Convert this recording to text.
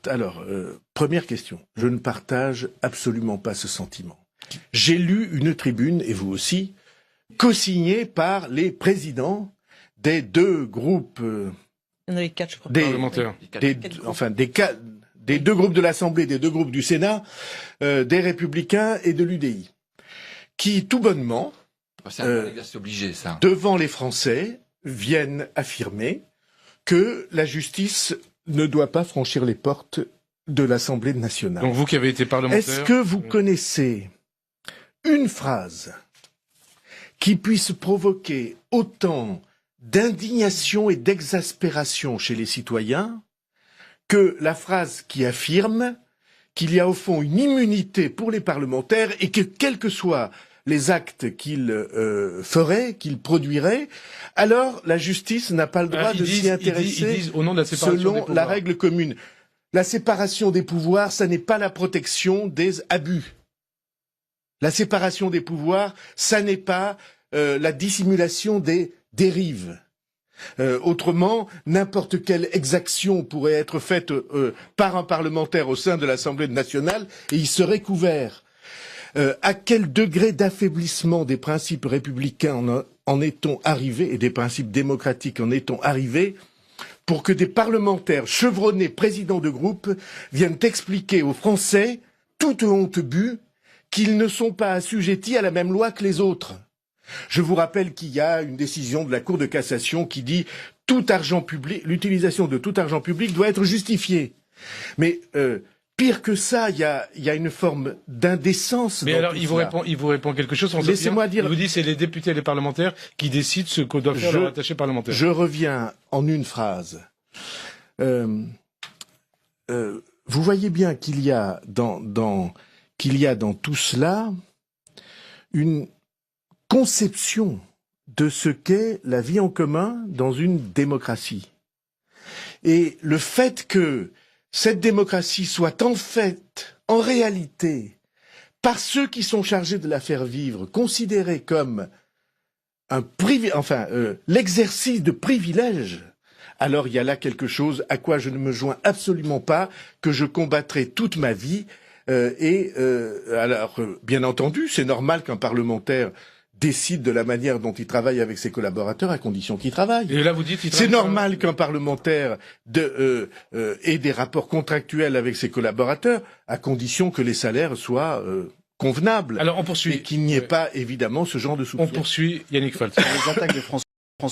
Alors, première question. Je ne partage absolument pas ce sentiment. J'ai lu une tribune, et vous aussi, co-signée par les présidents des deux groupes... Il y en avait 4, je crois. Parlementaires. Des deux groupes de l'Assemblée, des deux groupes du Sénat, des Républicains et de l'UDI, qui, tout bonnement, obligé, ça. devant les Français, viennent affirmer que la justice ne doit pas franchir les portes de l'Assemblée nationale. Donc vous qui avez été parlementaire... Est-ce que vous connaissez une phrase qui puisse provoquer autant d'indignation et d'exaspération chez les citoyens que la phrase qui affirme qu'il y a au fond une immunité pour les parlementaires et que quels que soient les actes qu'ils feraient, qu'ils produiraient, alors la justice n'a pas le droit de s'y intéresser ils disent, au nom de la séparation selon la règle commune. La séparation des pouvoirs, ça n'est pas la protection des abus. La séparation des pouvoirs, ça n'est pas la dissimulation des dérives. Autrement, n'importe quelle exaction pourrait être faite par un parlementaire au sein de l'Assemblée nationale et il serait couvert. À quel degré d'affaiblissement des principes républicains en est-on arrivé, et des principes démocratiques en est-on arrivé, pour que des parlementaires chevronnés présidents de groupe viennent expliquer aux Français, toute honte bue, qu'ils ne sont pas assujettis à la même loi que les autres. Je vous rappelle qu'il y a une décision de la Cour de cassation qui dit tout argent public, l'utilisation de tout argent public doit être justifiée. Mais pire que ça, il y a une forme d'indécence. Mais alors, il vous répond quelque chose. Laissez-moi dire. Il vous dit c'est les députés et les parlementaires qui décident ce qu'on doit faire leur attaché parlementaire. Je reviens en une phrase. Vous voyez bien qu'il y a dans tout cela une conception de ce qu'est la vie en commun dans une démocratie. Et le fait que cette démocratie soit en réalité, par ceux qui sont chargés de la faire vivre, considérée comme l'exercice de privilèges, alors il y a là quelque chose à quoi je ne me joins absolument pas, que je combattrai toute ma vie. Alors, bien entendu, c'est normal qu'un parlementaire décide de la manière dont il travaille avec ses collaborateurs à condition qu'il travaille. Et là, vous dites, c'est normal qu'un parlementaire ait des rapports contractuels avec ses collaborateurs à condition que les salaires soient convenables. Alors, on poursuit. Et qu'il n'y ait pas, évidemment, ce genre de soutien. On poursuit, Yannick Folz. Les attaques de France